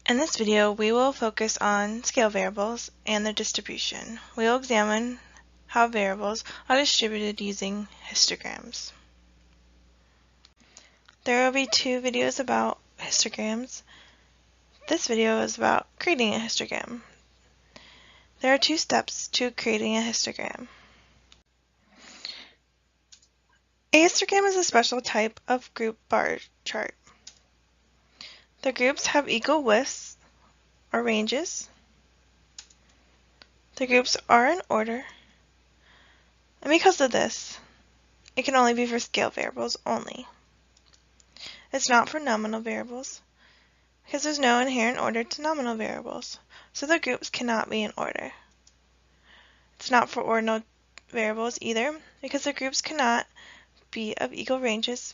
In this video, we will focus on scale variables and their distribution. We will examine how variables are distributed using histograms. There will be two videos about histograms. This video is about creating a histogram. There are two steps to creating a histogram. A histogram is a special type of group bar chart. The groups have equal widths or ranges. The groups are in order, and because of this, it can only be for scale variables only. It's not for nominal variables, because there's no inherent order to nominal variables, so the groups cannot be in order. It's not for ordinal variables either, because the groups cannot be of equal ranges,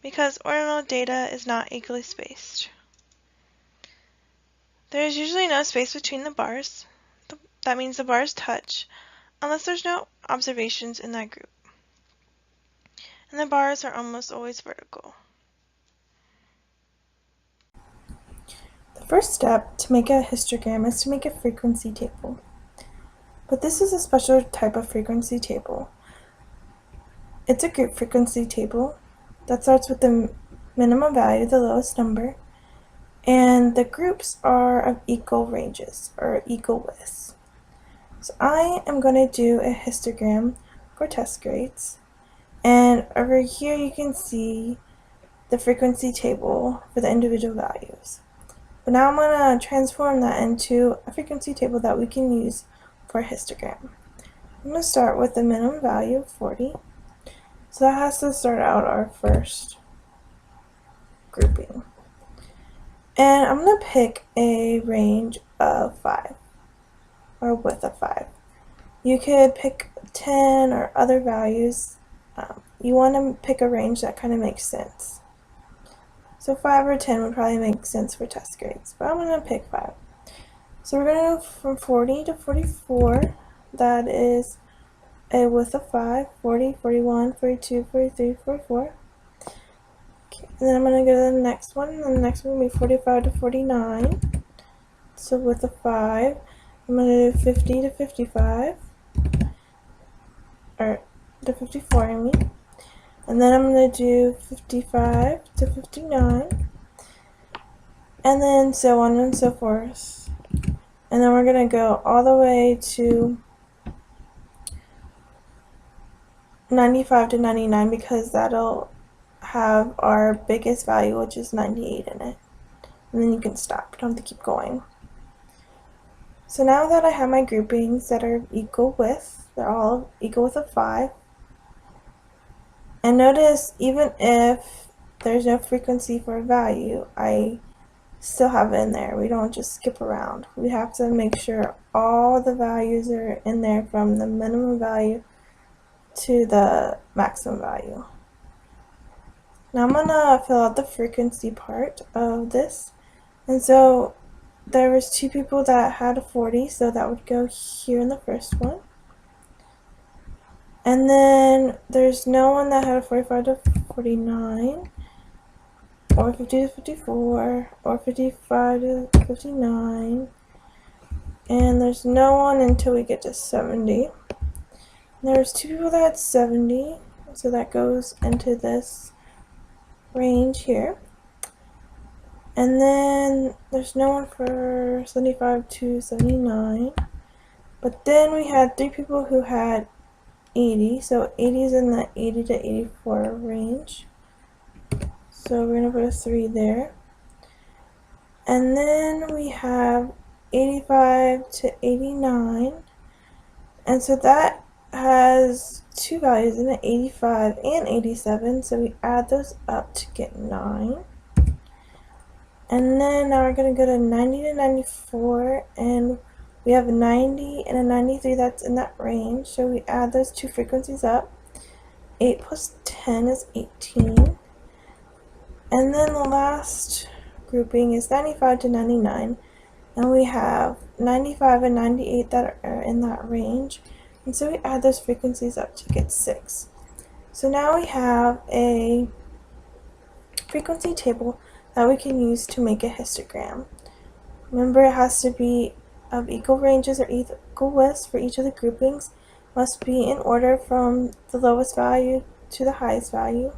because ordinal data is not equally spaced. There is usually no space between the bars. That means the bars touch, unless there's no observations in that group. And the bars are almost always vertical. The first step to make a histogram is to make a frequency table. But this is a special type of frequency table. It's a group frequency table that starts with the minimum value, the lowest number, and the groups are of equal ranges or equal widths. So I am going to do a histogram for test grades, and over here you can see the frequency table for the individual values. But now I'm going to transform that into a frequency table that we can use for a histogram. I'm going to start with the minimum value of 40. So that has to start out our first grouping. And I'm going to pick a range of 5, or a width of 5. You could pick 10 or other values. You want to pick a range that kind of makes sense. So 5 or 10 would probably make sense for test grades, but I'm going to pick 5. So we're going to go from 40 to 44. That is a width of 5, 40, 41, 42, 43, 44. Okay, and then I'm going to go to the next one, and the next one will be 45 to 49. So width of 5. I'm going to do 50 to 55, or to 54, I mean. And then I'm going to do 55 to 59, and then so on and so forth. And then we're going to go all the way to 95 to 99, because that'll have our biggest value, which is 98 in it. And then you can stop. You don't have to keep going. So now that I have my groupings that are equal width, they're all equal width of 5. And notice, even if there's no frequency for a value, I still have it in there. We don't just skip around. We have to make sure all the values are in there, from the minimum value to the maximum value. Now I'm gonna fill out the frequency part of this. And so there was 2 people that had a 40, so that would go here in the first one. And then there's no one that had a 45 to 49, or 50 to 54, or 55 to 59. And there's no one until we get to 70. There's 2 people that had 70, so that goes into this range here. And then there's no one for 75 to 79. But then we had 3 people who had 80, so 80 is in the 80 to 84 range. So we're going to put a 3 there. And then we have 85 to 89. And so that has 2 values in it, 85 and 87. So we add those up to get 9. And then now we're going to go to 90 to 94. And we have a 90 and a 93 that's in that range. So we add those 2 frequencies up. 8 plus 10 is 18. And then the last grouping is 95 to 99. And we have 95 and 98 that are in that range. And so we add those frequencies up to get 6. So now we have a frequency table that we can use to make a histogram. Remember, it has to be of equal ranges or equal widths for each of the groupings. Must be in order from the lowest value to the highest value.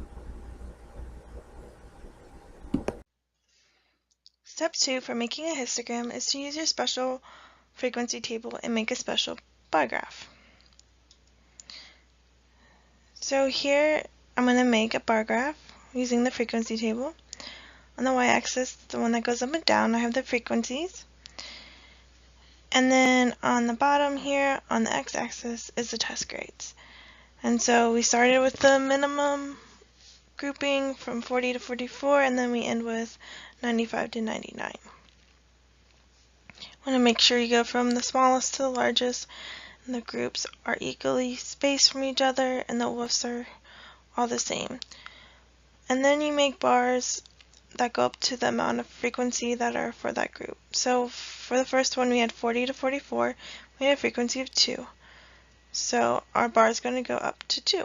Step 2 for making a histogram is to use your special frequency table and make a special bar graph. So here I'm going to make a bar graph using the frequency table. On the y-axis, the one that goes up and down, I have the frequencies. And then on the bottom here, on the x-axis, is the test grades. And so we started with the minimum grouping from 40 to 44, and then we end with 95 to 99. Want to make sure you go from the smallest to the largest, and the groups are equally spaced from each other, and the widths are all the same. And then you make bars that go up to the amount of frequency that are for that group. So for the first one, we had 40 to 44. We had a frequency of 2. So our bar is going to go up to 2.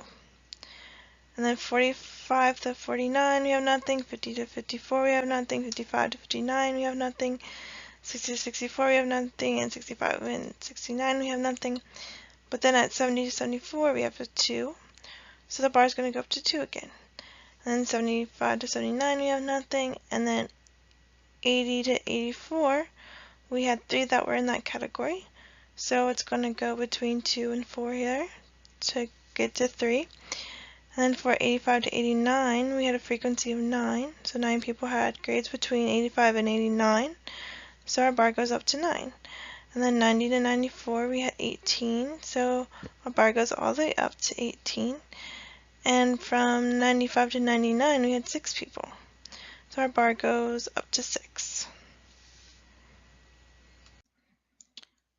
And then 45 to 49, we have nothing. 50 to 54, we have nothing. 55 to 59, we have nothing. 60 to 64, we have nothing. And 65 and 69, we have nothing. But then at 70 to 74, we have a 2. So the bar is going to go up to 2 again. And then 75 to 79, we have nothing. And then 80 to 84, we had 3 that were in that category. So it's going to go between 2 and 4 here to get to 3. And then for 85 to 89, we had a frequency of 9. So 9 people had grades between 85 and 89. So our bar goes up to 9. And then 90 to 94, we had 18. So our bar goes all the way up to 18. And from 95 to 99, we had 6 people. So our bar goes up to 6.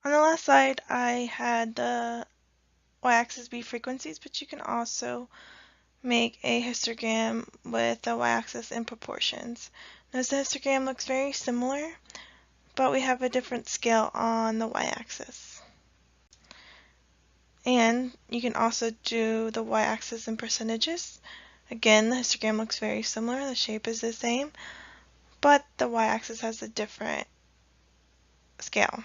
On the last slide, I had the y-axis be frequencies, but you can also make a histogram with the y-axis in proportions. Notice the histogram looks very similar, but we have a different scale on the y-axis. And you can also do the y-axis in percentages. Again, the histogram looks very similar, the shape is the same, but the y-axis has a different scale.